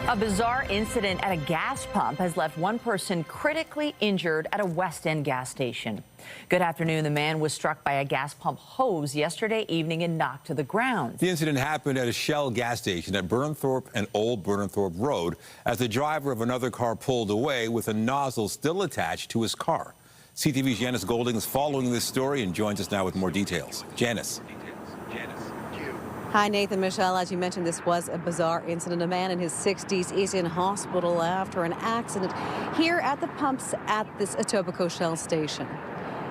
A bizarre incident at a gas pump has left one person critically injured at a West End gas station. Good afternoon. The man was struck by a gas pump hose yesterday evening and knocked to the ground. The incident happened at a Shell gas station at Burnthorpe and Old Burnthorpe Road as the driver of another car pulled away with a nozzle still attached to his car. CTV's Janice Golding is following this story and joins us now with more details. Janice. Hi, Nathan, Michelle. As you mentioned, this was a bizarre incident. A man in his 60s is in hospital after an accident here at the pumps at this Etobicoke Shell station.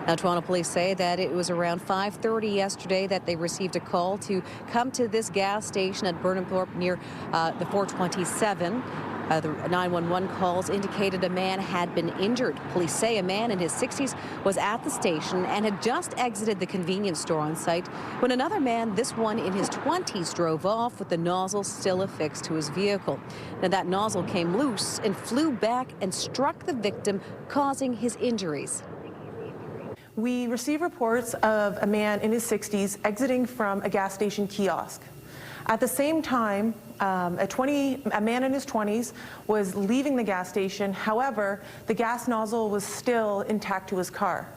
Now, Toronto police say that it was around 5:30 yesterday that they received a call to come to this gas station at Burnthorpe near the 427. The 911 calls indicated a man had been injured. Police say a man in his 60s was at the station and had just exited the convenience store on site when another man, this one in his 20s, drove off with the nozzle still affixed to his vehicle. Now, that nozzle came loose and flew back and struck the victim, causing his injuries. We received reports of a man in his 60s exiting from a gas station kiosk. At the same time, a man in his 20s was leaving the gas station. However, the gas nozzle was still intact to his car.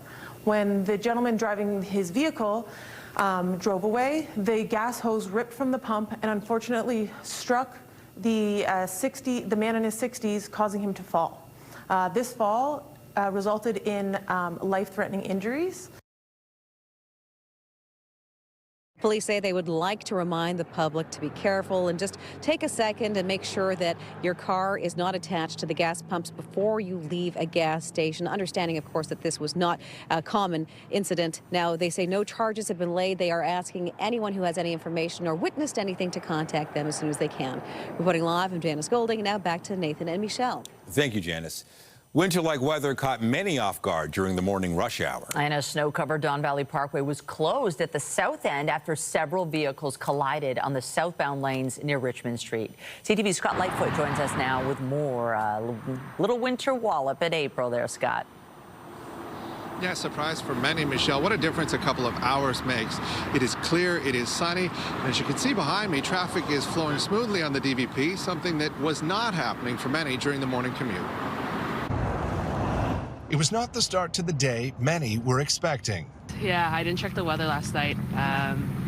When the gentleman driving his vehicle drove away, the gas hose ripped from the pump and unfortunately struck the man in his 60s, causing him to fall. This fall resulted in life-threatening injuries. Police say they would like to remind the public to be careful and just take a second and make sure that your car is not attached to the gas pumps before you leave a gas station. Understanding, of course, that this was not a common incident. Now, they say no charges have been laid. They are asking anyone who has any information or witnessed anything to contact them as soon as they can. Reporting live, I'm Janice Golding. Now back to Nathan and Michelle. Thank you, Janice. Winter-like weather caught many off guard during the morning rush hour. And a snow-covered Don Valley Parkway was closed at the south end after several vehicles collided on the southbound lanes near Richmond Street. CTV's Scott Lightfoot joins us now with more. Little winter wallop in April there, Scott. Yeah, surprise for many, Michelle. What a difference a couple of hours makes. It is clear, it is sunny, and as you can see behind me, traffic is flowing smoothly on the DVP, something that was not happening for many during the morning commute. It was not the start to the day many were expecting. Yeah, I didn't check the weather last night,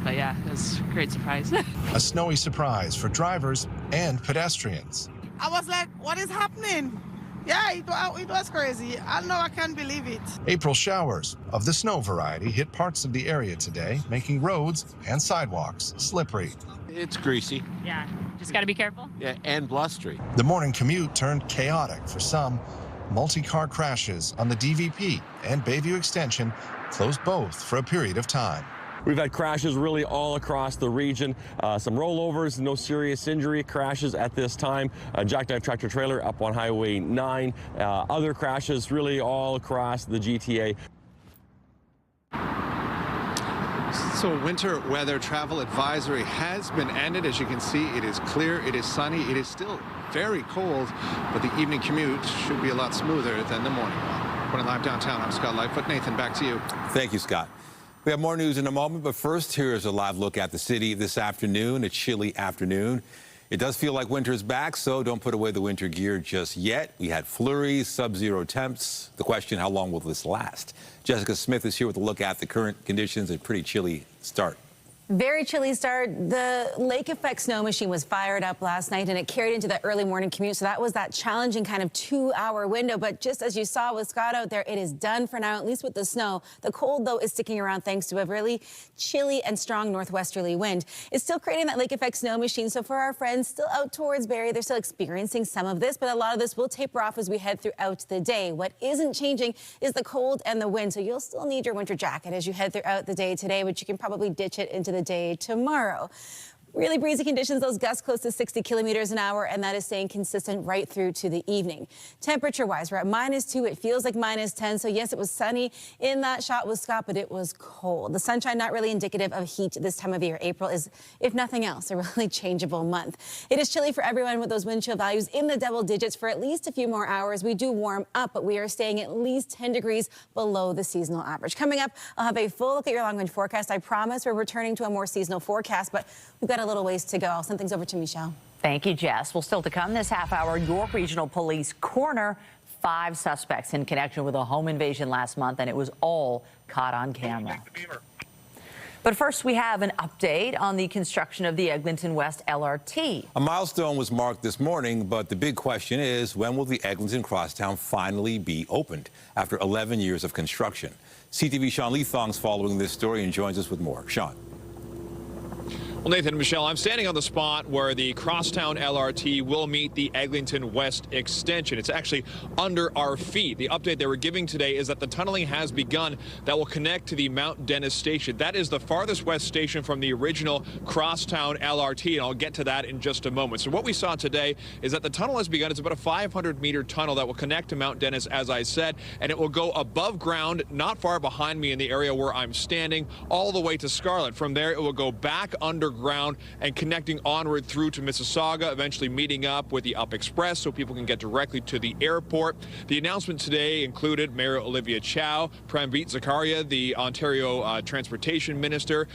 but yeah, it was a great surprise. A snowy surprise for drivers and pedestrians. I was like, what is happening? Yeah, it was crazy. I can't believe it. April showers of the snow variety hit parts of the area today, making roads and sidewalks slippery. It's greasy. Yeah, just got to be careful. Yeah, and blustery. The morning commute turned chaotic for some. Multi-car crashes on the DVP and Bayview Extension closed both for a period of time. We've had crashes really all across the region. Some rollovers, no serious injury crashes at this time. Jackknife tractor trailer up on Highway 9. Other crashes really all across the GTA. So winter weather travel advisory has been ended. As you can see, it is clear, it is sunny, it is still very cold, but the evening commute should be a lot smoother than the morning one. Reporting live downtown, I'm Scott Lightfoot. Nathan, back to you. Thank you, Scott. We have more news in a moment, but first, here's a live look at the city this afternoon, a chilly afternoon. It does feel like winter is back, so don't put away the winter gear just yet. We had flurries, sub-zero temps. The question, how long will this last? Jessica Smith is here with a look at the current conditions and pretty chilly start. Very chilly start. The lake effect snow machine was fired up last night and it carried into the early morning commute. So that was that challenging kind of 2-hour window. But just as you saw with Scott out there, it is done for now, at least with the snow. The cold, though, is sticking around thanks to a really chilly and strong northwesterly wind. It's still creating that lake effect snow machine. So for our friends still out towards Barrie, they're still experiencing some of this, but a lot of this will taper off as we head throughout the day. What isn't changing is the cold and the wind. So you'll still need your winter jacket as you head throughout the day today, but you can probably ditch it into the day tomorrow. Really breezy conditions, those gusts close to 60 kilometers an hour, and that is staying consistent right through to the evening. Temperature-wise, we're at -2. It feels like -10. So yes, it was sunny in that shot with Scott, but it was cold. The sunshine not really indicative of heat this time of year. April is, if nothing else, a really changeable month. It is chilly for everyone with those wind chill values in the double digits for at least a few more hours. We do warm up, but we are staying at least 10 degrees below the seasonal average. Coming up, I'll have a full look at your long-range forecast. I promise we're returning to a more seasonal forecast, but we've got a little ways to go. I'll send things over to Michelle. Thank you, Jess. Well, still to come this half hour, York Regional Police corner 5 suspects in connection with a home invasion last month, and it was all caught on camera. But first, we have an update on the construction of the Eglinton West LRT. A milestone was marked this morning, but the big question is, when will the Eglinton Crosstown finally be opened after 11 years of construction? CTV Sean Leathong's following this story and joins us with more. Sean. Well, Nathan and Michelle, I'm standing on the spot where the Crosstown LRT will meet the Eglinton West extension. It's actually under our feet. The update they were giving today is that the tunneling has begun that will connect to the Mount Dennis station. That is the farthest west station from the original Crosstown LRT, and I'll get to that in just a moment. So what we saw today is that the tunnel has begun. It's about a 500-meter tunnel that will connect to Mount Dennis, as I said, and it will go above ground, not far behind me in the area where I'm standing, all the way to Scarlet. From there, it will go back underground and connecting onward through to Mississauga, eventually meeting up with the Up Express so people can get directly to the airport. The announcement today included Mayor Olivia Chow, Prambeet Zakaria, the Ontario Transportation Minister.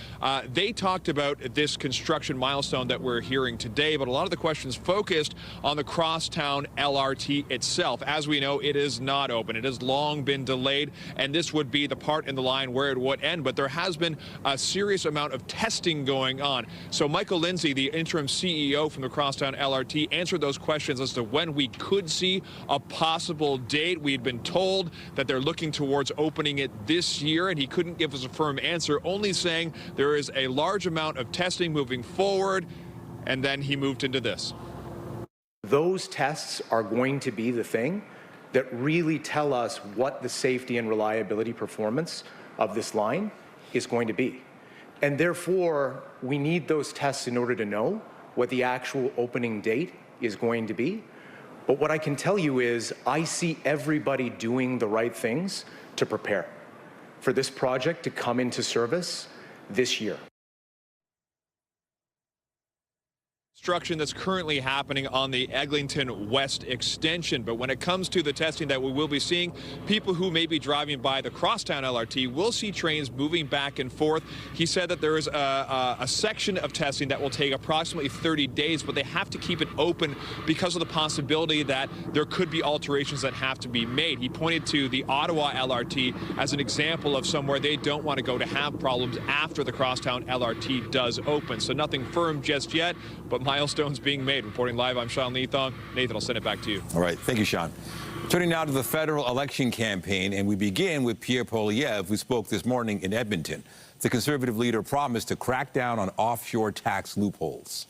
They talked about this construction milestone that we're hearing today, but a lot of the questions focused on the Crosstown LRT itself. As we know, it is not open. It has long been delayed, and this would be the part in the line where it would end. But there has been a serious amount of testing going on. So Michael Lindsay, the interim CEO from the Crosstown LRT, answered those questions as to when we could see a possible date. We had been told that they're looking towards opening it this year, and he couldn't give us a firm answer, only saying there is a large amount of testing moving forward, and then he moved into this. Those tests are going to be the thing that really tell us what the safety and reliability performance of this line is going to be. And therefore, we need those tests in order to know what the actual opening date is going to be. But what I can tell you is I see everybody doing the right things to prepare for this project to come into service this year. Construction that's currently happening on the Eglinton West extension. But when it comes to the testing that we will be seeing, people who may be driving by the Crosstown LRT will see trains moving back and forth. He said that there is a section of testing that will take approximately 30 days, but they have to keep it open because of the possibility that there could be alterations that have to be made. He pointed to the Ottawa LRT as an example of somewhere they don't want to go to have problems after the Crosstown LRT does open. So nothing firm just yet, but milestones being made. Reporting live, I'm Sean Leathong. Nathan, I'll send it back to you. All right. Thank you, Sean. Turning now to the federal election campaign, and we begin with Pierre Poilievre, who spoke this morning in Edmonton. The Conservative leader promised to crack down on offshore tax loopholes.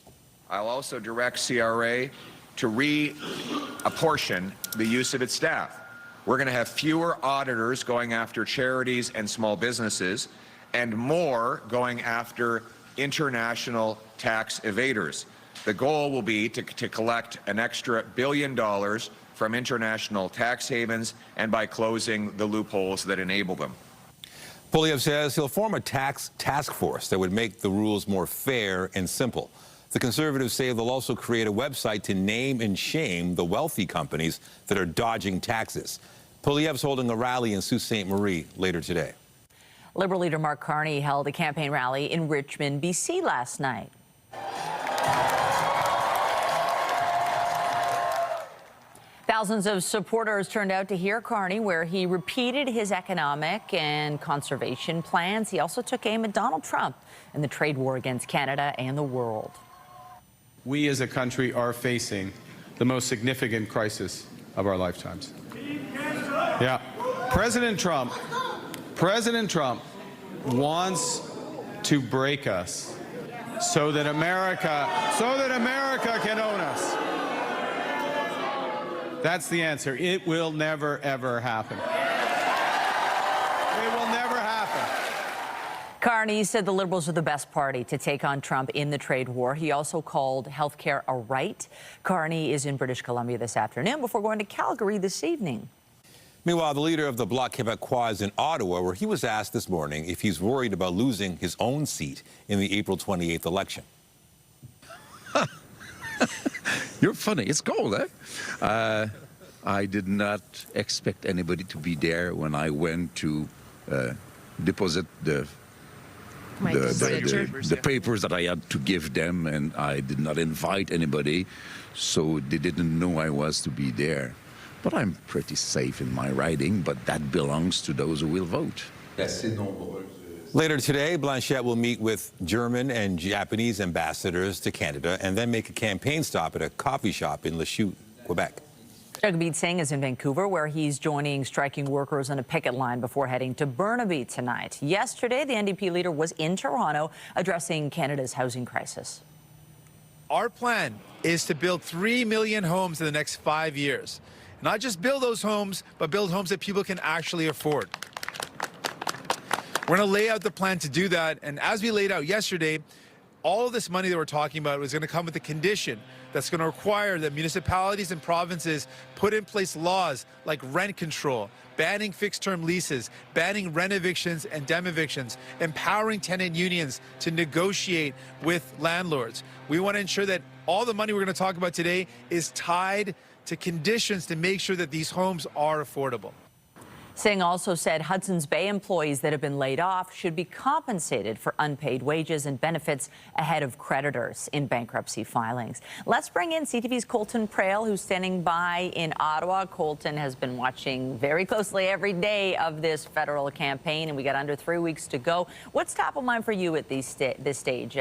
I'll also direct CRA to reapportion the use of its staff. We're going to have fewer auditors going after charities and small businesses, and more going after international tax evaders. The goal will be to collect an extra $1 billion from international tax havens and by closing the loopholes that enable them. Poilievre says he'll form a tax task force that would make the rules more fair and simple. The Conservatives say they'll also create a website to name and shame the wealthy companies that are dodging taxes. Poilievre's holding a rally in Sault Ste. Marie later today. Liberal leader Mark Carney held a campaign rally in Richmond, BC last night. Thousands of supporters turned out to hear Carney, where he repeated his economic and conservation plans. He also took aim at Donald Trump and the trade war against Canada and the world. We as a country are facing the most significant crisis of our lifetimes. Yeah. President Trump wants to break us so that America can own us. That's the answer. It will never, ever happen. It will never happen. Carney said the Liberals are the best party to take on Trump in the trade war. He also called health care a right. Carney is in British Columbia this afternoon before going to Calgary this evening. Meanwhile, the leader of the Bloc Québécois is in Ottawa, where he was asked this morning if he's worried about losing his own seat in the April 28th election. You're funny. It's cold, eh? I did not expect anybody to be there when I went to deposit the the papers that I had to give them, and I did not invite anybody, so they didn't know I was to be there. But I'm pretty safe in my riding, but that belongs to those who will vote. Later today, Blanchette will meet with German and Japanese ambassadors to Canada and then make a campaign stop at a coffee shop in Lachute, Quebec. Jagmeet Singh is in Vancouver, where he's joining striking workers on a picket line before heading to Burnaby tonight. Yesterday, the NDP leader was in Toronto addressing Canada's housing crisis. Our plan is to build 3 million homes in the next 5 years. Not just build those homes, but build homes that people can actually afford. We're going to lay out the plan to do that. And as we laid out yesterday, all of this money that we're talking about is going to come with a condition that's going to require that municipalities and provinces put in place laws like rent control, banning fixed-term leases, banning rent evictions and dem evictions, empowering tenant unions to negotiate with landlords. We want to ensure that all the money we're going to talk about today is tied to conditions to make sure that these homes are affordable. Singh also said Hudson's Bay employees that have been laid off should be compensated for unpaid wages and benefits ahead of creditors in bankruptcy filings. Let's bring in CTV's Colton Prale, who's standing by in Ottawa. Colton has been watching very closely every day of this federal campaign, and we got under 3 weeks to go. What's top of mind for you at this stage?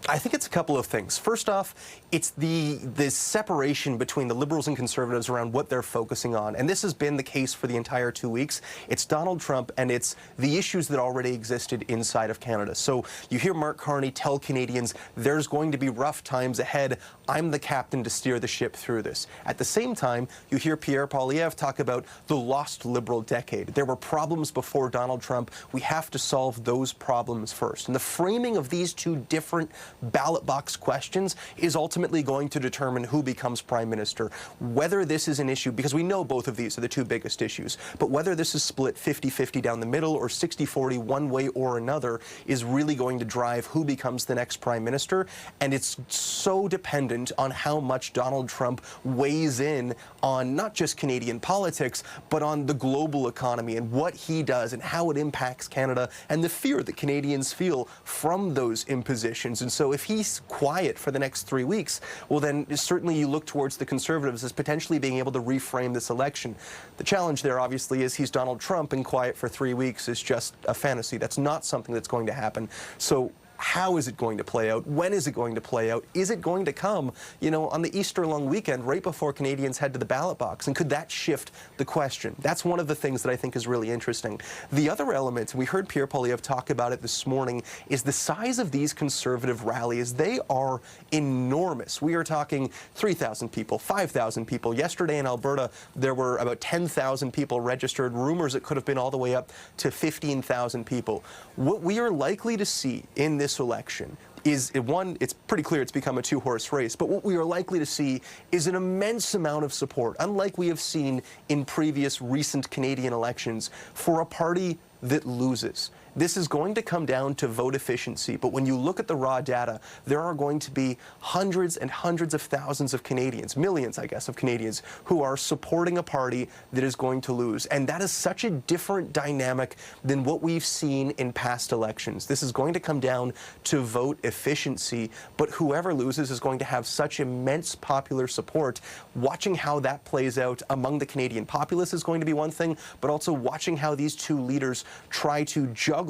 I think it's a couple of things. First off, it's the separation between the Liberals and Conservatives around what they're focusing on. And this has been the case for the entire 2 weeks. It's Donald Trump, and it's the issues that already existed inside of Canada. So you hear Mark Carney tell Canadians, there's going to be rough times ahead. I'm the captain to steer the ship through this. At the same time, you hear Pierre Poilievre talk about the lost Liberal decade. There were problems before Donald Trump. We have to solve those problems first. And the framing of these two different ballot box questions is ultimately going to determine who becomes prime minister. Whether this is an issue, because we know both of these are the two biggest issues, but whether this is split 50-50 down the middle or 60-40 one way or another is really going to drive who becomes the next prime minister. And it's so dependent on how much Donald Trump weighs in on not just Canadian politics, but on the global economy and what he does and how it impacts Canada and the fear that Canadians feel from those impositions. And so if he's quiet for the next 3 weeks, well, then certainly you look towards the Conservatives as potentially being able to reframe this election. The challenge there, obviously, is he's Donald Trump, and quiet for 3 weeks is just a fantasy. That's not something that's going to happen. So how is it going to play out? When is it going to play out? Is it going to come, on the Easter long weekend right before Canadians head to the ballot box? And could that shift the question? That's one of the things that I think is really interesting. The other element, and we heard Pierre Poilievre talk about it this morning, is the size of these Conservative rallies. They are enormous. We are talking 3,000 people, 5,000 people. Yesterday in Alberta, there were about 10,000 people registered. Rumors it could have been all the way up to 15,000 people. What we are likely to see in this election is, one, it's pretty clear it's become a two-horse race, but what we are likely to see is an immense amount of support, unlike we have seen in previous recent Canadian elections, for a party that loses. This is going to come down to vote efficiency, but when you look at the raw data, there are going to be hundreds and hundreds of thousands of Canadians, millions, I guess, of Canadians, who are supporting a party that is going to lose. And that is such a different dynamic than what we've seen in past elections. This is going to come down to vote efficiency, but whoever loses is going to have such immense popular support. Watching how that plays out among the Canadian populace is going to be one thing, but also watching how these two leaders try to juggle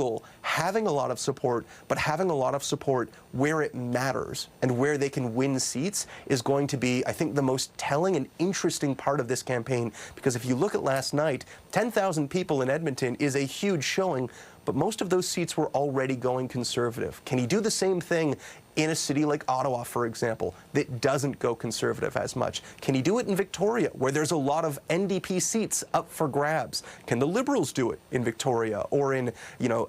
having a lot of support, but having a lot of support where it matters and where they can win seats is going to be, I think, the most telling and interesting part of this campaign. Because if you look at last night, 10,000 people in Edmonton is a huge showing, but most of those seats were already going Conservative. Can he do the same thing in a city like Ottawa, for example, that doesn't go Conservative as much? Can he do it in Victoria, where there's a lot of NDP seats up for grabs? Can the Liberals do it in Victoria or in,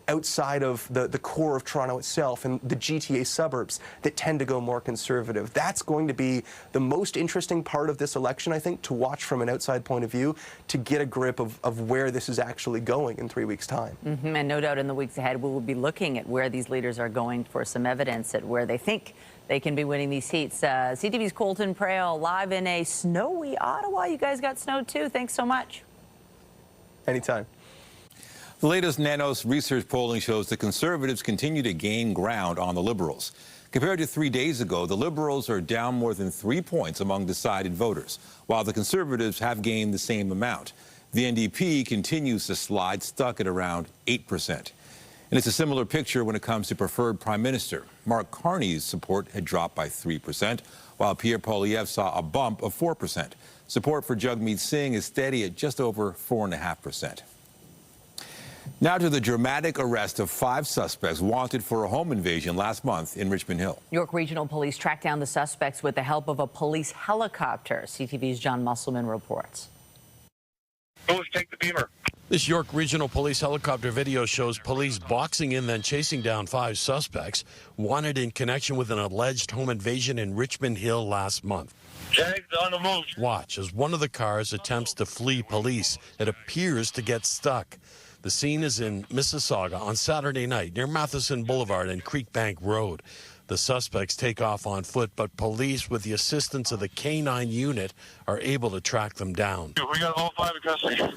outside of the core of Toronto itself and the GTA suburbs that tend to go more Conservative? That's going to be the most interesting part of this election, I think, to watch from an outside point of view, to get a grip of where this is actually going in 3 weeks' time. And no doubt in the weeks ahead, we will be looking at where these leaders are going for some evidence at where they think they can be winning these seats. CTV's Colton Prale live in a snowy Ottawa. You guys got snow too. Thanks so much. Anytime. The latest Nanos research polling shows the Conservatives continue to gain ground on the Liberals. Compared to 3 days ago, the Liberals are down more than 3 points among decided voters, while the Conservatives have gained the same amount. The NDP continues to slide, stuck at around 8%. And it's a similar picture when it comes to preferred Prime Minister. Mark Carney's support had dropped by 3%, while Pierre Poilievre saw a bump of 4%. Support for Jagmeet Singh is steady at just over 4.5%. Now to the dramatic arrest of 5 suspects wanted for a home invasion last month in Richmond Hill. York Regional Police tracked down the suspects with the help of a police helicopter. CTV's John Musselman reports. Take the beamer. This York Regional Police helicopter video shows police boxing in, then chasing down 5 suspects wanted in connection with an alleged home invasion in Richmond Hill last month. Jags on the move. Watch as one of the cars attempts to flee police. It appears to get stuck. The scene is in Mississauga on Saturday night near Matheson Boulevard and Creekbank Road. The suspects take off on foot, but police, with the assistance of the K-9 unit, are able to track them down. We got all 5 in custody.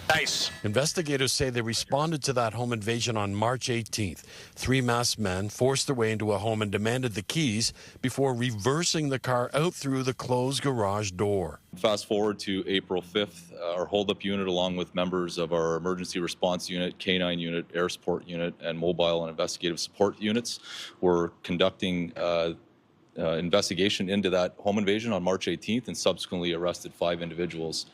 Nice. Investigators say they responded to that home invasion on March 18th. 3 masked men forced their way into a home and demanded the keys before reversing the car out through the closed garage door. Fast forward to April 5th, our hold-up unit, along with members of our emergency response unit, K-9 unit, air support unit, and mobile and investigative support units, were conducting investigation into that home invasion on March 18th and subsequently arrested 5 individuals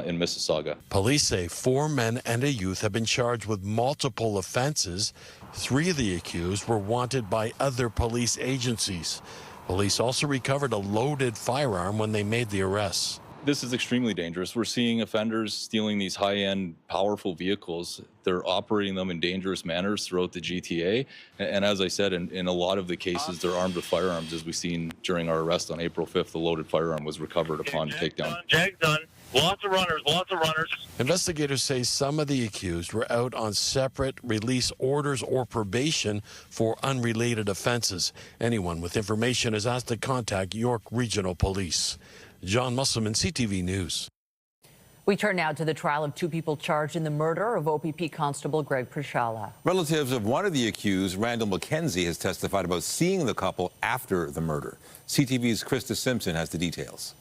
in Mississauga. Police say 4 men and a youth have been charged with multiple offenses. 3 of the accused were wanted by other police agencies. Police also recovered a loaded firearm when they made the arrests. This is extremely dangerous. We're seeing offenders stealing these high-end, powerful vehicles. They're operating them in dangerous manners throughout the GTA. And as I said, in a lot of the cases, they're armed with firearms. As we've seen during our arrest on April 5th, the loaded firearm was recovered upon takedown. Jags done. Lots of runners, lots of runners. Investigators say some of the accused were out on separate release orders or probation for unrelated offenses. Anyone with information is asked to contact York Regional Police. John Musselman, CTV News. We turn now to the trial of 2 people charged in the murder of OPP Constable Greg Priscilla. Relatives of one of the accused, Randall McKenzie, has testified about seeing the couple after the murder. CTV's Krista Simpson has the details.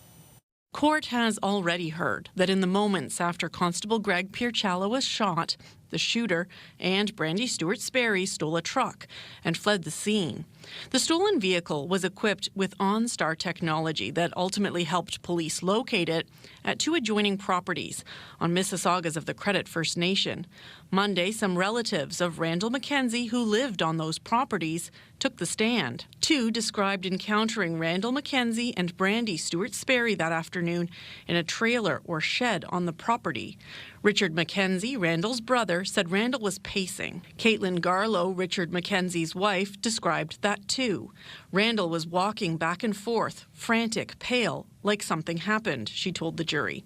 Court has already heard that in the moments after Constable Greg Pirchala was shot, the shooter and Brandy Stewart Sperry stole a truck and fled the scene. The stolen vehicle was equipped with OnStar technology that ultimately helped police locate it at 2 adjoining properties on Mississaugas of the Credit First Nation. Monday, some relatives of Randall McKenzie who lived on those properties took the stand. 2 described encountering Randall McKenzie and Brandy Stewart Sperry that afternoon in a trailer or shed on the property. Richard McKenzie, Randall's brother, said Randall was pacing. Caitlin Garlow, Richard McKenzie's wife, described that too. Randall was walking back and forth, frantic, pale, like something happened, she told the jury.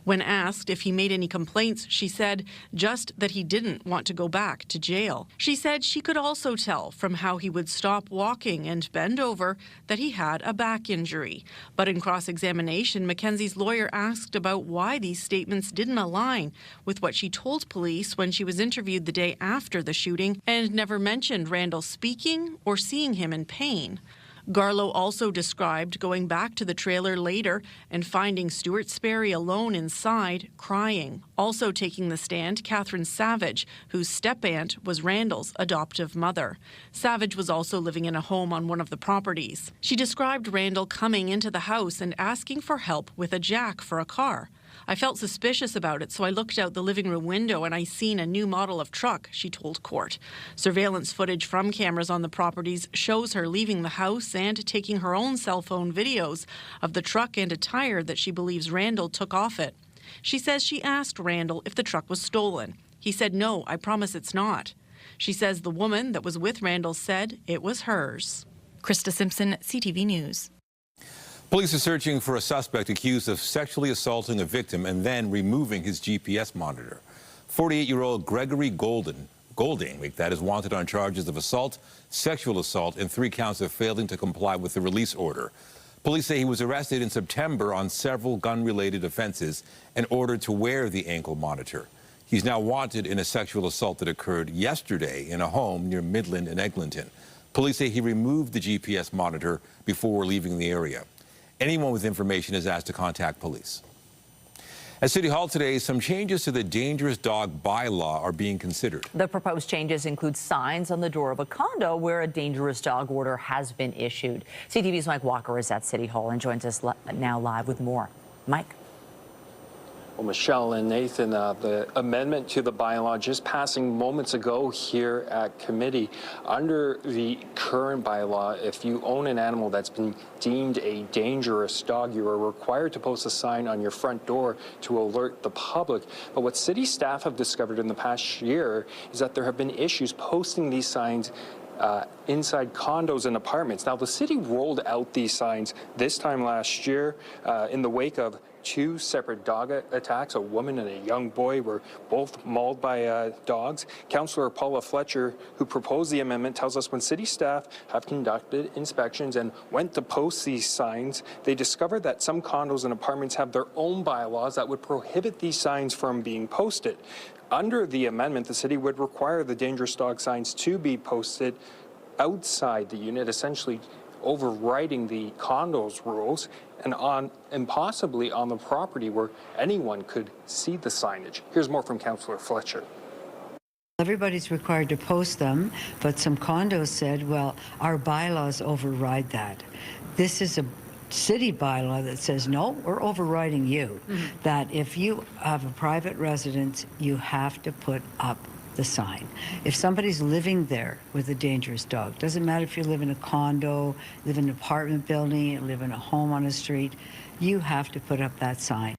When asked if he made any complaints, she said just that he didn't want to go back to jail. She said she could also tell from how he would stop walking and bend over that he had a back injury. But in cross-examination, McKenzie's lawyer asked about why these statements didn't align with what she told police when she was interviewed the day after the shooting and never mentioned Randall speaking or seeing him in pain. Garlow also described going back to the trailer later and finding Stewart Sperry alone inside, crying. Also taking the stand, Catherine Savage, whose step-aunt was Randall's adoptive mother. Savage was also living in a home on one of the properties. She described Randall coming into the house and asking for help with a jack for a car. I felt suspicious about it, so I looked out the living room window and I seen a new model of truck, she told court. Surveillance footage from cameras on the properties shows her leaving the house and taking her own cell phone videos of the truck and a tire that she believes Randall took off it. She says she asked Randall if the truck was stolen. He said, "No, I promise it's not." She says the woman that was with Randall said it was hers. Krista Simpson, CTV News. Police are searching for a suspect accused of sexually assaulting a victim and then removing his GPS monitor. 48-year-old Gregory Golding, that is wanted on charges of assault, sexual assault, and 3 counts of failing to comply with the release order. Police say he was arrested in September on several gun-related offenses and ordered to wear the ankle monitor. He's now wanted in a sexual assault that occurred yesterday in a home near Midland and Eglinton. Police say he removed the GPS monitor before leaving the area. Anyone with information is asked to contact police. At City Hall today, some changes to the dangerous dog bylaw are being considered. The proposed changes include signs on the door of a condo where a dangerous dog order has been issued. CTV's Mike Walker is at City Hall and joins us now live with more. Mike? Well, Michelle and Nathan, the amendment to the bylaw just passing moments ago here at committee. Under the current bylaw, if you own an animal that's been deemed a dangerous dog, you are required to post a sign on your front door to alert the public. But what city staff have discovered in the past year is that there have been issues posting these signs inside condos and apartments. Now, the city rolled out these signs this time last year in the wake of 2 separate dog attacks. A woman and a young boy were both mauled by dogs. Councillor Paula Fletcher, who proposed the amendment, tells us when city staff have conducted inspections and went to post these signs, they discovered that some condos and apartments have their own bylaws that would prohibit these signs from being posted. Under the amendment, the city would require the dangerous dog signs to be posted outside the unit, essentially overriding the condos rules and possibly on the property where anyone could see the signage. Here's more from Councillor Fletcher. Everybody's required to post them, but some condos said, well, our bylaws override that. This is a city bylaw that says, no, we're overriding you. That if you have a private residence, you have to put up the sign. If somebody's living there with a dangerous dog, doesn't matter if you live in a condo, live in an apartment building, you live in a home on a street, you have to put up that sign.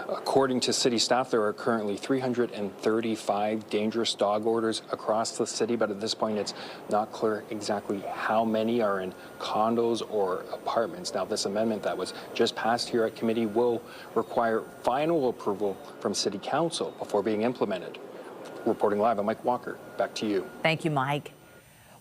According to city staff, there are currently 335 dangerous dog orders across the city, but at this point it's not clear exactly how many are in condos or apartments. Now, this amendment that was just passed here at committee will require final approval from City Council before being implemented. Reporting live, I'm Mike Walker. Back to you. Thank you, Mike.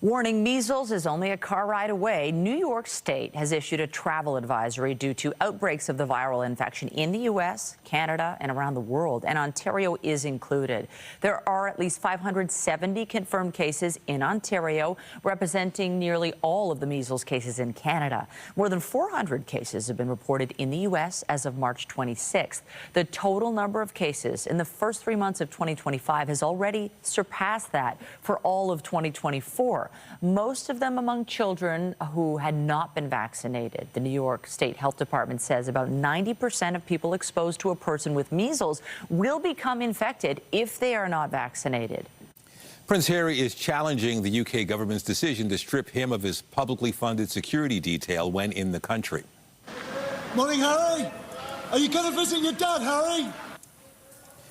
Warning, measles is only a car ride away. New York State has issued a travel advisory due to outbreaks of the viral infection in the U.S., Canada, and around the world, and Ontario is included. There are at least 570 confirmed cases in Ontario, representing nearly all of the measles cases in Canada. More than 400 cases have been reported in the U.S. as of March 26th. The total number of cases in the first 3 months of 2025 has already surpassed that for all of 2024. Most of them among children who had not been vaccinated. The New York State Health Department says about 90% of people exposed to a person with measles will become infected if they are not vaccinated. Prince Harry is challenging the UK government's decision to strip him of his publicly funded security detail when in the country. Morning, Harry. Are you going to visit your dad, Harry?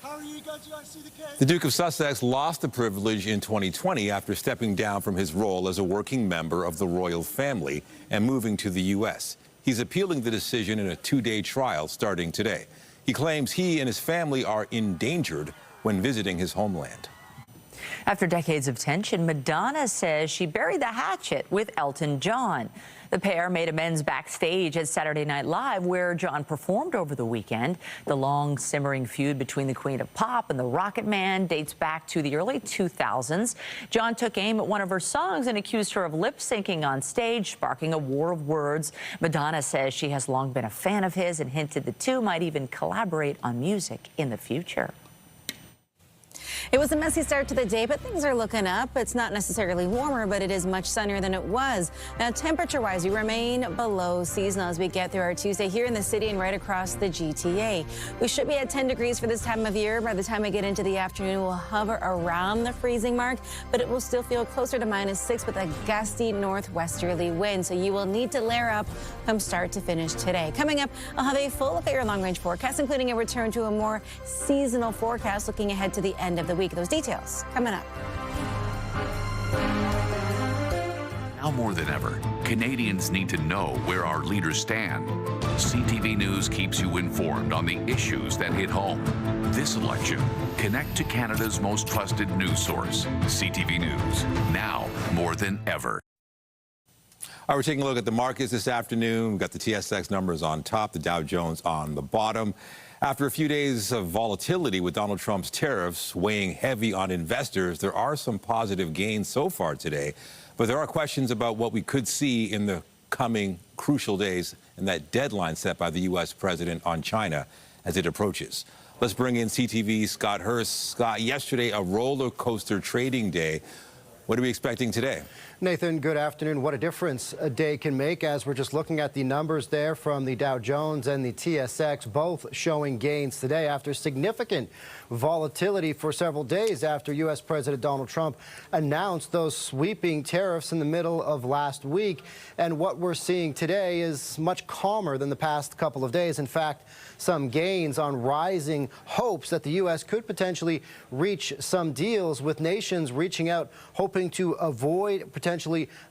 Harry, you going to see the kids? The Duke of Sussex lost the privilege in 2020 after stepping down from his role as a working member of the royal family and moving to the U.S. He's appealing the decision in a 2-day trial starting today. He claims he and his family are endangered when visiting his homeland. After decades of tension, Madonna says she buried the hatchet with Elton John. The pair made amends backstage at Saturday Night Live, where John performed over the weekend. The long simmering feud between the Queen of Pop and the Rocket Man dates back to the early 2000s. John took aim at one of her songs and accused her of lip-syncing on stage, sparking a war of words. Madonna says she has long been a fan of his and hinted the two might even collaborate on music in the future. It was a messy start to the day, but things are looking up. It's not necessarily warmer, but it is much sunnier than it was. Now, temperature-wise, we remain below seasonal as we get through our Tuesday here in the city and right across the GTA. We should be at 10 degrees for this time of year. By the time we get into the afternoon, we'll hover around the freezing mark, but it will still feel closer to -6 with a gusty northwesterly wind. So you will need to layer up from start to finish today. Coming up, I'll have a full look at your long-range forecast, including a return to a more seasonal forecast looking ahead to the end of the week. Those details coming up. Now more than ever, Canadians need to know where our leaders stand. CTV News keeps you informed on the issues that hit home. This election, connect to Canada's most trusted news source, CTV News, now more than ever. All right, we're taking a look at the markets this afternoon. We've got the TSX numbers on top, the Dow Jones on the bottom. After a few days of volatility with Donald Trump's tariffs weighing heavy on investors, there are some positive gains so far today, but there are questions about what we could see in the coming crucial days and that deadline set by the U.S. president on China as it approaches. Let's bring in CTV's Scott Hurst. Scott, yesterday a roller coaster trading day. What are we expecting today? Nathan, good afternoon. What a difference a day can make, as we're just looking at the numbers there from the Dow Jones and the TSX, both showing gains today after significant volatility for several days after U.S. President Donald Trump announced those sweeping tariffs in the middle of last week. And what we're seeing today is much calmer than the past couple of days. In fact, some gains on rising hopes that the U.S. could potentially reach some deals, with nations reaching out hoping to avoid potentially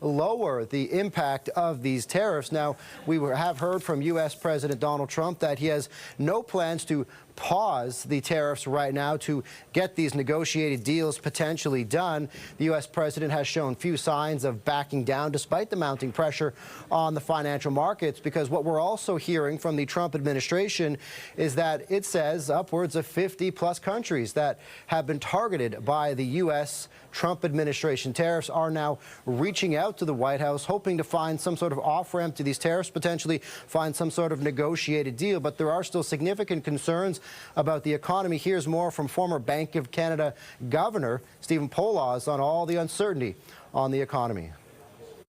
lower the impact of these tariffs. Now, we have heard from U.S. President Donald Trump that he has no plans to pause the tariffs right now to get these negotiated deals potentially done. The U.S. president has shown few signs of backing down despite the mounting pressure on the financial markets, because what we're also hearing from the Trump administration is that it says upwards of 50-plus countries that have been targeted by the U.S. Trump administration tariffs are now reaching out to the White House, hoping to find some sort of off-ramp to these tariffs, potentially find some sort of negotiated deal. But there are still significant concerns about the economy. Here's more from former Bank of Canada Governor Stephen Poloz on all the uncertainty on the economy.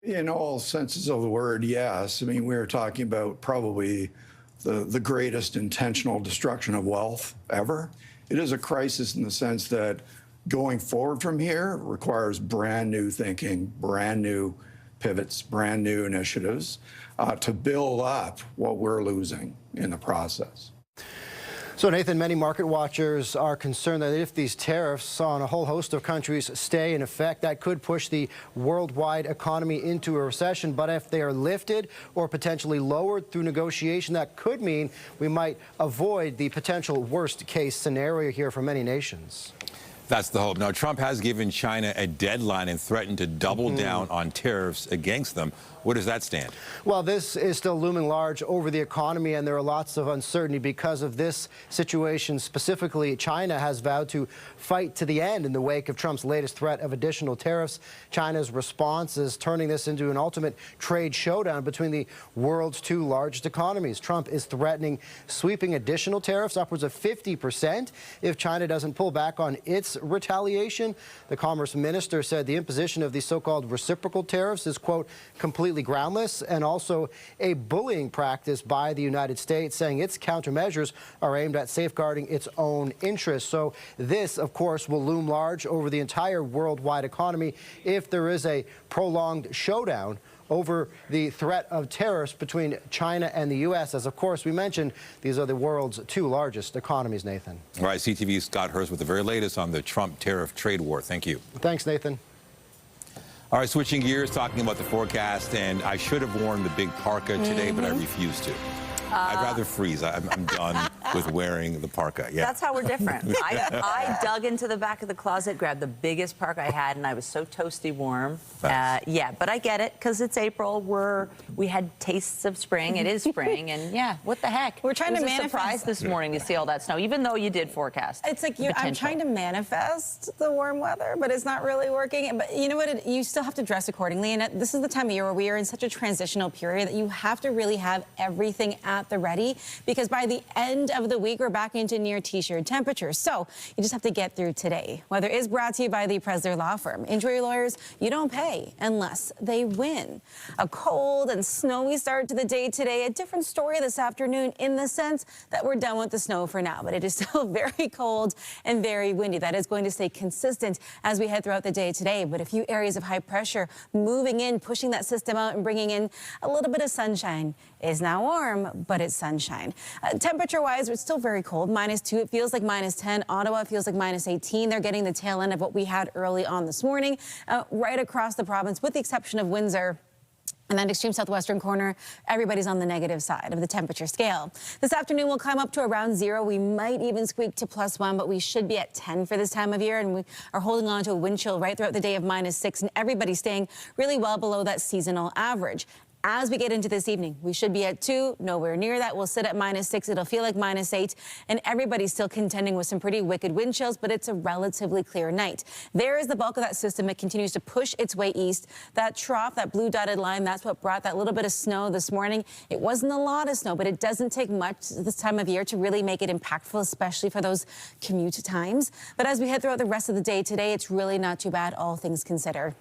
In all senses of the word, yes. I mean, we're talking about probably the greatest intentional destruction of wealth ever. It is a crisis in the sense that going forward from here requires brand new thinking, brand new pivots, brand new initiatives to build up what we're losing in the process. So, Nathan, many market watchers are concerned that if these tariffs on a whole host of countries stay in effect, that could push the worldwide economy into a recession. But if they are lifted or potentially lowered through negotiation, that could mean we might avoid the potential worst-case scenario here for many nations. That's the hope. Now, Trump has given China a deadline and threatened to double down on tariffs against them. Where does that stand? Well, this is still looming large over the economy, and there are lots of uncertainty because of this situation. Specifically, China has vowed to fight to the end in the wake of Trump's latest threat of additional tariffs. China's response is turning this into an ultimate trade showdown between the world's two largest economies. Trump is threatening sweeping additional tariffs, upwards of 50%, if China doesn't pull back on its retaliation. The Commerce Minister said the imposition of these so-called reciprocal tariffs is, quote, completely groundless and also a bullying practice by the United States, saying its countermeasures are aimed at safeguarding its own interests. So this, of course, will loom large over the entire worldwide economy if there is a prolonged showdown over the threat of tariffs between China and the U.S. As, of course, we mentioned, these are the world's two largest economies, Nathan. All right, CTV's Scott Hurst with the very latest on the Trump tariff trade war. Thank you. Thanks, Nathan. All right, switching gears, talking about the forecast, and I should have worn the big parka today, but I refused to. I'd rather freeze. I'm done with wearing the parka. Yeah. That's how we're different. I dug into the back of the closet, grabbed the biggest parka I had, and I was so toasty warm. Yeah, but I get it, because it's April. We had tastes of spring. It is spring, and yeah, what the heck? We're trying to manifest. Surprise this morning to see all that snow, even though you did forecast. It's like I'm trying to manifest the warm weather, but it's not really working. But you know what? You still have to dress accordingly, and this is the time of year where we are in such a transitional period that you have to really have everything at the ready, because by the end of the week, we're back into near t-shirt temperatures. So you just have to get through today. Weather is brought to you by the Presler Law Firm. Injury lawyers, you don't pay unless they win. A cold and snowy start to the day today. A different story this afternoon in the sense that we're done with the snow for now, but it is still very cold and very windy. That is going to stay consistent as we head throughout the day today, but a few areas of high pressure moving in, pushing that system out and bringing in a little bit of sunshine. Is now warm, but it's sunshine. Temperature-wise, it's still very cold. -2, it feels like -10. Ottawa feels like -18. They're getting the tail end of what we had early on this morning, right across the province, with the exception of Windsor. And that extreme southwestern corner, everybody's on the negative side of the temperature scale. This afternoon, we'll climb up to around 0. We might even squeak to +1, but we should be at 10 for this time of year. And we are holding on to a wind chill right throughout the day of -6, and everybody's staying really well below that seasonal average. As we get into this evening, we should be at 2, nowhere near that. We'll sit at -6. It'll feel like -8, and everybody's still contending with some pretty wicked wind chills, but it's a relatively clear night. There is the bulk of that system. It continues to push its way east. That trough, that blue dotted line, that's what brought that little bit of snow this morning. It wasn't a lot of snow, but it doesn't take much this time of year to really make it impactful, especially for those commute times. But as we head throughout the rest of the day today, it's really not too bad, all things considered.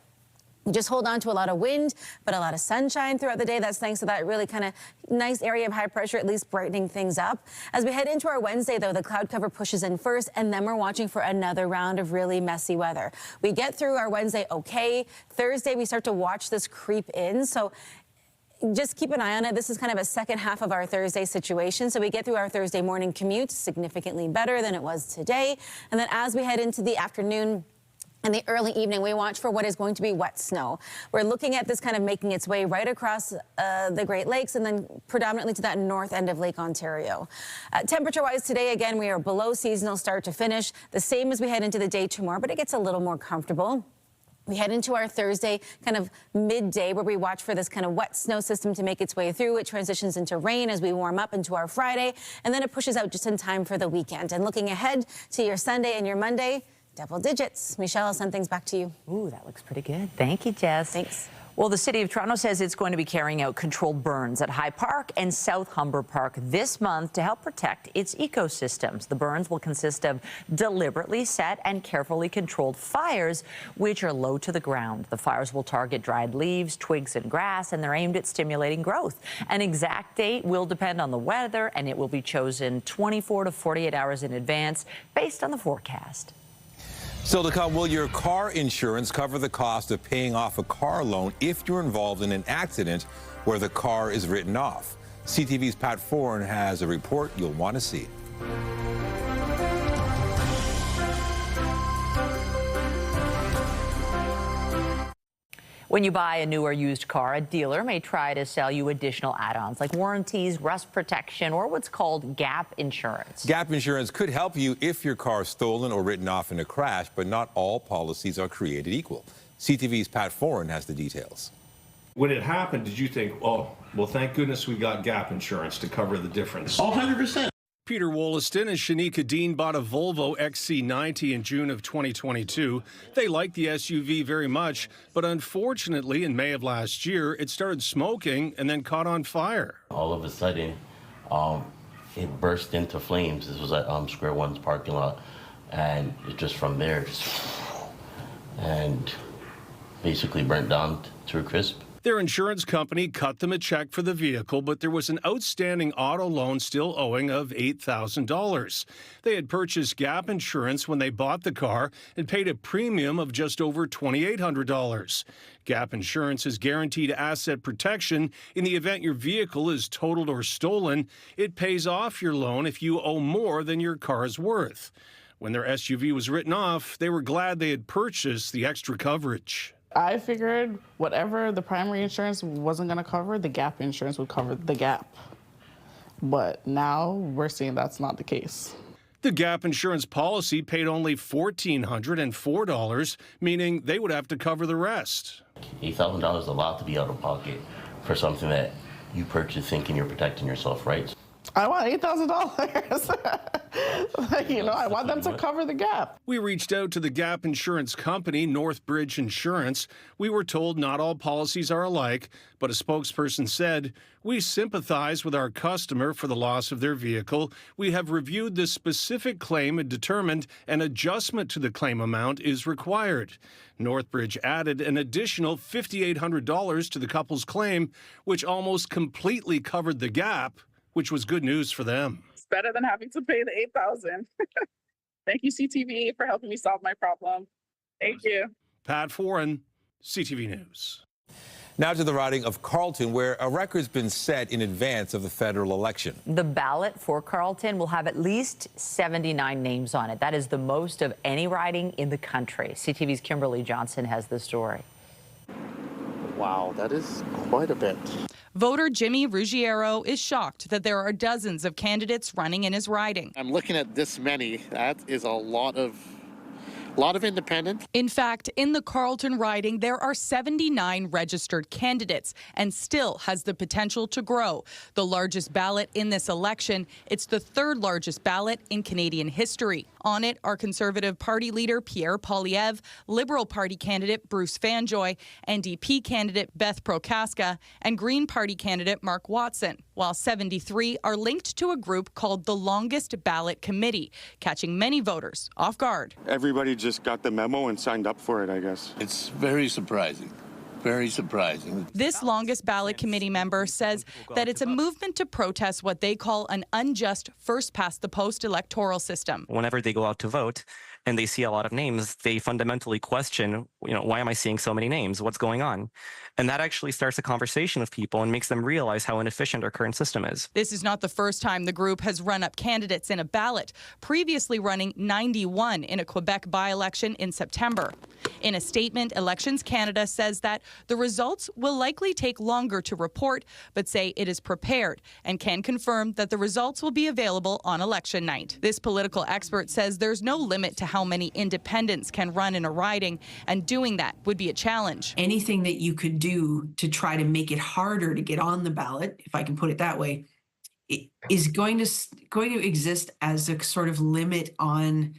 We just hold on to a lot of wind, but a lot of sunshine throughout the day. That's thanks to that really kind of nice area of high pressure, at least brightening things up. As we head into our Wednesday, though, the cloud cover pushes in first, and then we're watching for another round of really messy weather. We get through our Wednesday okay. Thursday, we start to watch this creep in. So just keep an eye on it. This is kind of a second half of our Thursday situation. So we get through our Thursday morning commute significantly better than it was today. And then as we head into the afternoon and the early evening, we watch for what is going to be wet snow. We're looking at this kind of making its way right across the Great Lakes and then predominantly to that north end of Lake Ontario. Temperature-wise today, again, we are below seasonal start to finish, the same as we head into the day tomorrow, but it gets a little more comfortable. We head into our Thursday kind of midday where we watch for this kind of wet snow system to make its way through. It transitions into rain as we warm up into our Friday, and then it pushes out just in time for the weekend. And looking ahead to your Sunday and your Monday, double digits. Michelle, I'll send things back to you. Ooh, that looks pretty good. Thank you, Jess. Thanks. Well, the City of Toronto says it's going to be carrying out controlled burns at High Park and South Humber Park this month to help protect its ecosystems. The burns will consist of deliberately set and carefully controlled fires, which are low to the ground. The fires will target dried leaves, twigs, and grass, and they're aimed at stimulating growth. An exact date will depend on the weather, and it will be chosen 24 to 48 hours in advance based on the forecast. Still to come, will your car insurance cover the cost of paying off a car loan if you're involved in an accident where the car is written off? CTV's Pat Foran has a report you'll want to see. When you buy a new or used car, a dealer may try to sell you additional add-ons like warranties, rust protection, or what's called gap insurance. Gap insurance could help you if your car is stolen or written off in a crash, but not all policies are created equal. CTV's Pat Foran has the details. When it happened, did you think, oh, well, thank goodness we got gap insurance to cover the difference? 100%. Peter Wollaston and Shanika Dean bought a Volvo XC90 in June of 2022. They liked the SUV very much, but unfortunately, in May of last year, it started smoking and then caught on fire. All of a sudden, it burst into flames. This was at Square One's parking lot, and it just from there, and basically burnt down to a crisp. Their insurance company cut them a check for the vehicle, but there was an outstanding auto loan still owing of $8,000. They had purchased gap insurance when they bought the car and paid a premium of just over $2,800. Gap insurance is guaranteed asset protection in the event your vehicle is totaled or stolen. It pays off your loan if you owe more than your car is worth. When their SUV was written off, they were glad they had purchased the extra coverage. I figured whatever the primary insurance wasn't going to cover, the gap insurance would cover the gap. But now we're seeing that's not the case. The gap insurance policy paid only $1,404, meaning they would have to cover the rest. $8,000 is a lot to be out of pocket for something that you purchase thinking you're protecting yourself, right? I want $8,000. You know, I want them to cover the gap. We reached out to the gap insurance company, Northbridge Insurance. We were told not all policies are alike, but a spokesperson said, "We sympathize with our customer for the loss of their vehicle. We have reviewed the specific claim and determined an adjustment to the claim amount is required." Northbridge added an additional $5,800 to the couple's claim, which almost completely covered the gap, which was good news for them. It's better than having to pay the $8,000. Thank you, CTV, for helping me solve my problem. Thank you. Pat Foran, CTV News. Now to the riding of Carleton, where a record's been set in advance of the federal election. The ballot for Carleton will have at least 79 names on it. That is the most of any riding in the country. CTV's Kimberly Johnson has the story. Wow, that is quite a bit. Voter Jimmy Ruggiero is shocked that there are dozens of candidates running in his riding. I'm looking at this many. That is a lot of A lot of independents. In fact, in the Carleton riding, there are 79 registered candidates and still has the potential to grow. The largest ballot in this election, it's the third largest ballot in Canadian history. On it are Conservative Party leader Pierre Poilievre, Liberal Party candidate Bruce Fanjoy, NDP candidate Beth Prochaska, and Green Party candidate Mark Watson, while 73 are linked to a group called the Longest Ballot Committee, catching many voters off guard. Everybody just got the memo and signed up for it, I guess. It's very surprising. Very surprising. This Longest Ballot Committee member says that it's a movement to protest what they call an unjust first-past-the-post electoral system. Whenever they go out to vote and they see a lot of names, they fundamentally question, why am I seeing so many names? What's going on? And that actually starts a conversation with people and makes them realize how inefficient our current system is. This is not the first time the group has run up candidates in a ballot, previously running 91 in a Quebec by-election in September. In a statement, Elections Canada says that the results will likely take longer to report, but say it is prepared and can confirm that the results will be available on election night. This political expert says there's no limit to how many independents can run in a riding, and doing that would be a challenge. Anything that you could do to try to make it harder to get on the ballot, if I can put it that way, is going to exist as a sort of limit on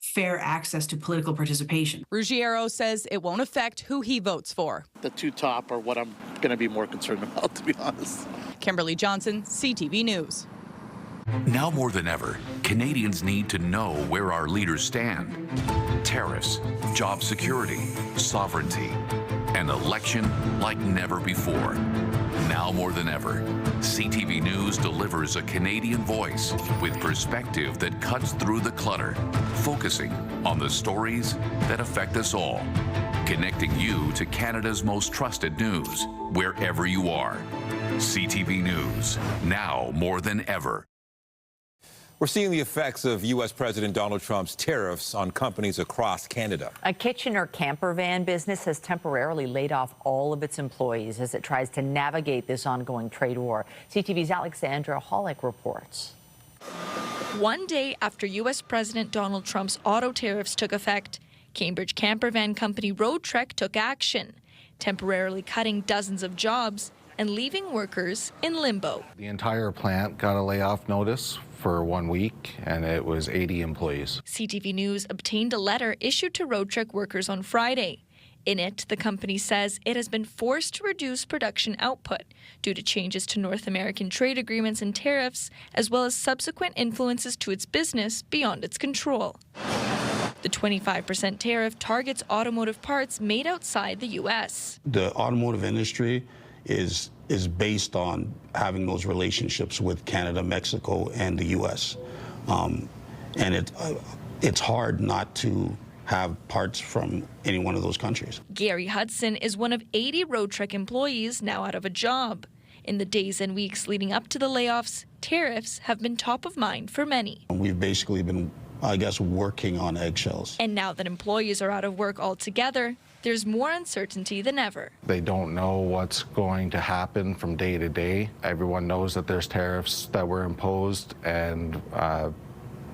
fair access to political participation. Ruggiero says it won't affect who he votes for. The two top are what I'm going to be more concerned about, to be honest. Kimberly Johnson, CTV News. Now more than ever, Canadians need to know where our leaders stand. Tariffs, job security, sovereignty, an election like never before. Now more than ever, CTV News delivers a Canadian voice with perspective that cuts through the clutter, focusing on the stories that affect us all, connecting you to Canada's most trusted news wherever you are. CTV News, now more than ever. We're seeing the effects of U.S. President Donald Trump's tariffs on companies across Canada. A Kitchener camper van business has temporarily laid off all of its employees as it tries to navigate this ongoing trade war. CTV's Alexandra Hollick reports. One day after U.S. President Donald Trump's auto tariffs took effect, Cambridge camper van company Roadtrek took action, temporarily cutting dozens of jobs and leaving workers in limbo. The entire plant got a layoff notice for 1 week, and it was 80 employees. CTV News obtained a letter issued to Roadtrek workers on Friday. In it, the company says it has been forced to reduce production output due to changes to North American trade agreements and tariffs, as well as subsequent influences to its business beyond its control. The 25% tariff targets automotive parts made outside the U.S. The automotive industry is based on having those relationships with Canada, Mexico, and the U.S. And it's hard not to have parts from any one of those countries. Gary Hudson is one of 80 Roadtrek employees now out of a job. In the days and weeks leading up to the layoffs, tariffs have been top of mind for many. We've basically been, I guess, working on eggshells. And now that employees are out of work altogether, there's more uncertainty than ever. They don't know what's going to happen from day to day. Everyone knows that there's tariffs that were imposed, and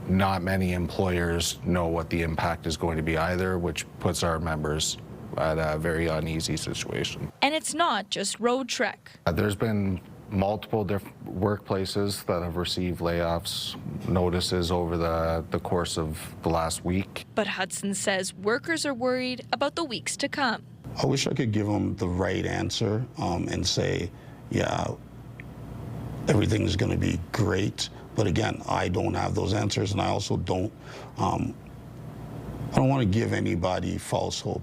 not many employers know what the impact is going to be either, which puts our members at a very uneasy situation. And it's not just Roadtrek. There's been multiple different workplaces that have received layoffs notices over the course of the last week. But Hudson says workers are worried about the weeks to come. I wish I could give them the right answer and say, yeah, everything's going to be great. But again, I don't have those answers, and I also don't want to give anybody false hope.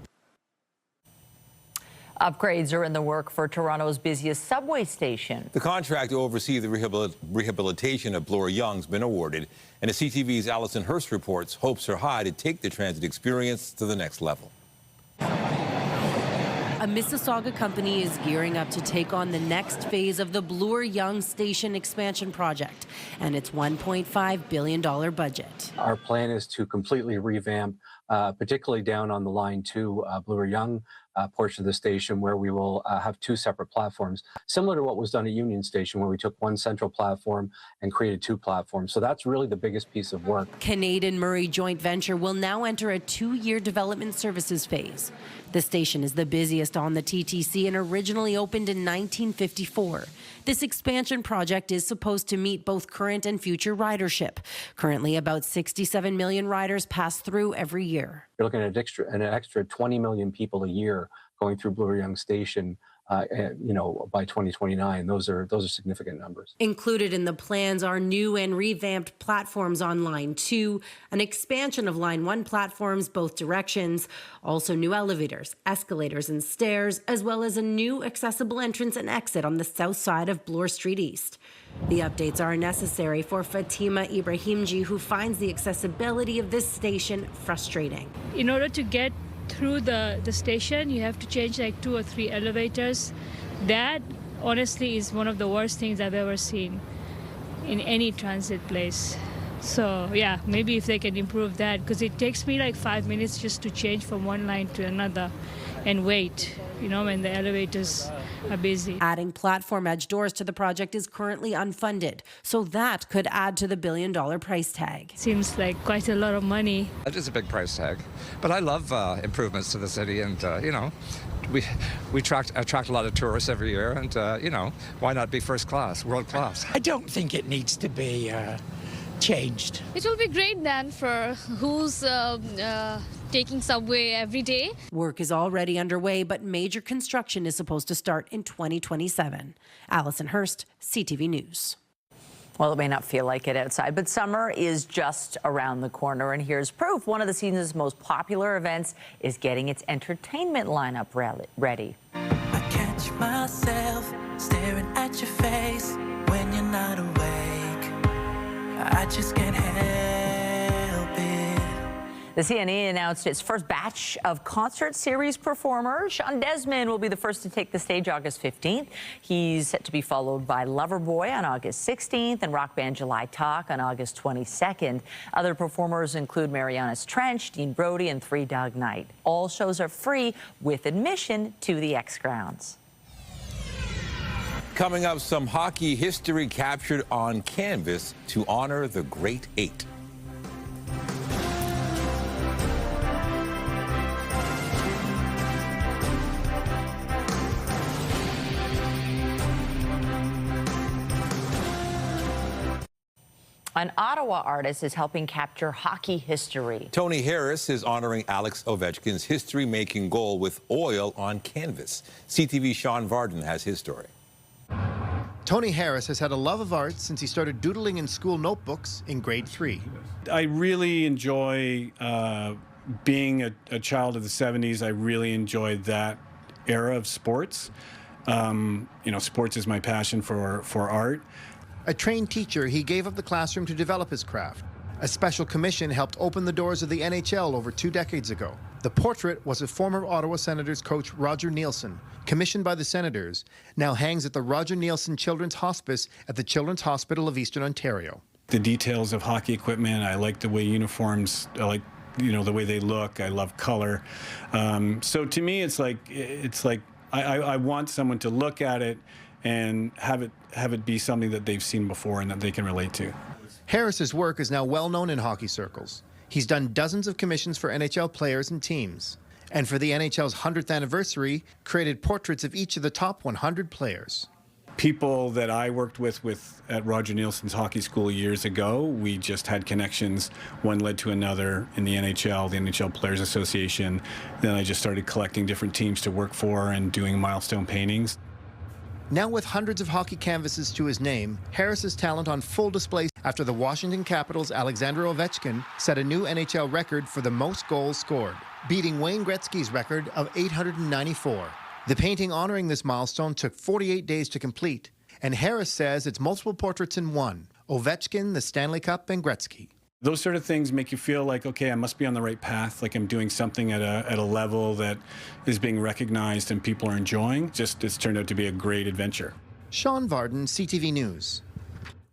Upgrades are in the work for Toronto's busiest subway station. The contract to oversee the rehabilitation of Bloor Yonge's been awarded, and as CTV's Alison Hurst reports, hopes are high to take the transit experience to the next level. A Mississauga company is gearing up to take on the next phase of the Bloor Yonge Station expansion project and its $1.5 billion budget. Our plan is to completely revamp, particularly down on the line to Bloor Yonge, portion of the station where we will have two separate platforms, similar to what was done at Union Station, where we took one central platform and created two platforms. So that's really the biggest piece of work. Canadian-Murray joint venture will now enter a 2-year development services phase. The station is the busiest on the TTC and originally opened in 1954. This expansion project is supposed to meet both current and future ridership. Currently, about 67 million riders pass through every year. You're looking at an extra 20 million people a year going through Bloor-Yonge Station, by 2029. Those are significant numbers. Included in the plans are new and revamped platforms on Line 2, an expansion of Line 1 platforms both directions, also new elevators, escalators, and stairs, as well as a new accessible entrance and exit on the south side of Bloor Street East. The updates are necessary for Fatima Ibrahimji, who finds the accessibility of this station frustrating. In order to get through the station, you have to change like 2 or 3 elevators. That honestly is one of the worst things I've ever seen in any transit place. So yeah, maybe if they can improve that, because it takes me like 5 minutes just to change from one line to another and wait, when the elevators are busy. Adding platform edge doors to the project is currently unfunded, so that could add to the billion-dollar price tag. Seems like quite a lot of money. It is a big price tag, but I love improvements to the city, and we attract a lot of tourists every year, and why not be first class, world class? I don't think it needs to be changed. It will be great then for who's taking subway every day. Work is already underway, but major construction is supposed to start in 2027. Allison Hurst, CTV News. Well, it may not feel like it outside, but summer is just around the corner, and here's proof. One of the season's most popular events is getting its entertainment lineup ready. I catch myself staring at your face when you're not awake. I just can't help it. The CNE announced its first batch of concert series performers. Sean Desmond will be the first to take the stage August 15th. He's set to be followed by Loverboy on August 16th and rock band July Talk on August 22nd. Other performers include Marianas Trench, Dean Brody, and Three Dog Night. All shows are free with admission to the X Grounds. Coming up, some hockey history captured on canvas to honor the Great Eight. An Ottawa artist is helping capture hockey history. Tony Harris is honoring Alex Ovechkin's history-making goal with oil on canvas. CTV's Sean Varden has his story. Tony Harris has had a love of art since he started doodling in school notebooks in grade 3. I really enjoy being a child of the 70s. I really enjoyed that era of sports. Sports is my passion for art. A trained teacher, he gave up the classroom to develop his craft. A special commission helped open the doors of the NHL over 2 decades ago. The portrait was of former Ottawa Senators coach Roger Neilson, commissioned by the Senators, now hangs at the Roger Neilson Children's Hospice at the Children's Hospital of Eastern Ontario. The details of hockey equipment, I like the way uniforms, I like the way they look, I love color. So to me, it's like I want someone to look at it and have it be something that they've seen before and that they can relate to. Harris's work is now well known in hockey circles. He's done dozens of commissions for NHL players and teams. And for the NHL's 100th anniversary, created portraits of each of the top 100 players. People that I worked with at Roger Neilson's hockey school years ago, we just had connections. One led to another in the NHL, the NHL Players Association. Then I just started collecting different teams to work for and doing milestone paintings. Now with hundreds of hockey canvases to his name, Harris's talent on full display after the Washington Capitals' Alexander Ovechkin set a new NHL record for the most goals scored, beating Wayne Gretzky's record of 894. The painting honoring this milestone took 48 days to complete, and Harris says it's multiple portraits in one: Ovechkin, the Stanley Cup, and Gretzky. Those sort of things make you feel like, okay, I must be on the right path, like I'm doing something at a level that is being recognized and people are enjoying. It's turned out to be a great adventure. Sean Varden, CTV News.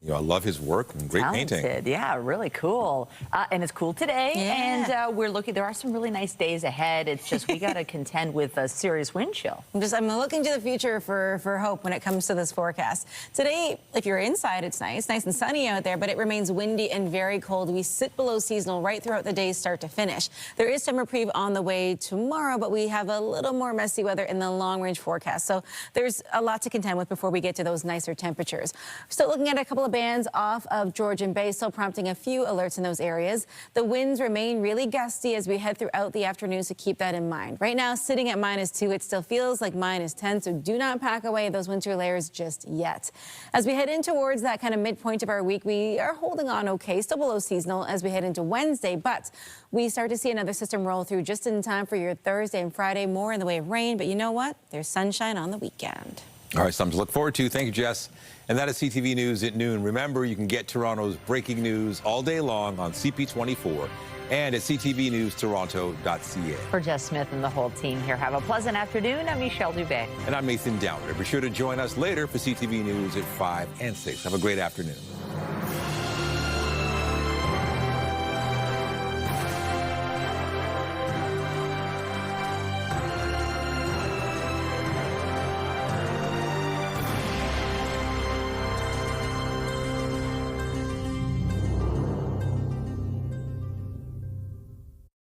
You know, I love his work and great painting. Yeah, really cool. And it's cool today. Yeah. And we're looking, there are some really nice days ahead. It's just we got to contend with a serious wind chill. I'm looking to the future for hope when it comes to this forecast. Today, if you're inside, it's nice and sunny out there, but it remains windy and very cold. We sit below seasonal right throughout the day, start to finish. There is some reprieve on the way tomorrow, but we have a little more messy weather in the long-range forecast. So there's a lot to contend with before we get to those nicer temperatures. We're still looking at a couple of bands off of Georgian Bay, still prompting a few alerts in those areas. The winds remain really gusty as we head throughout the afternoon, so keep that in mind. Right now, sitting at -2, it still feels like -10, so do not pack away those winter layers just yet. As we head in towards that kind of midpoint of our week, we are holding on okay, still below seasonal as we head into Wednesday, but we start to see another system roll through just in time for your Thursday and Friday, more in the way of rain, but you know what? There's sunshine on the weekend. All right, something to look forward to. Thank you, Jess. And that is CTV News at noon. Remember, you can get Toronto's breaking news all day long on CP24 and at ctvnewstoronto.ca. For Jess Smith and the whole team here, have a pleasant afternoon. I'm Michelle Dubé. And I'm Nathan Downer. Be sure to join us later for CTV News at 5 and 6. Have a great afternoon.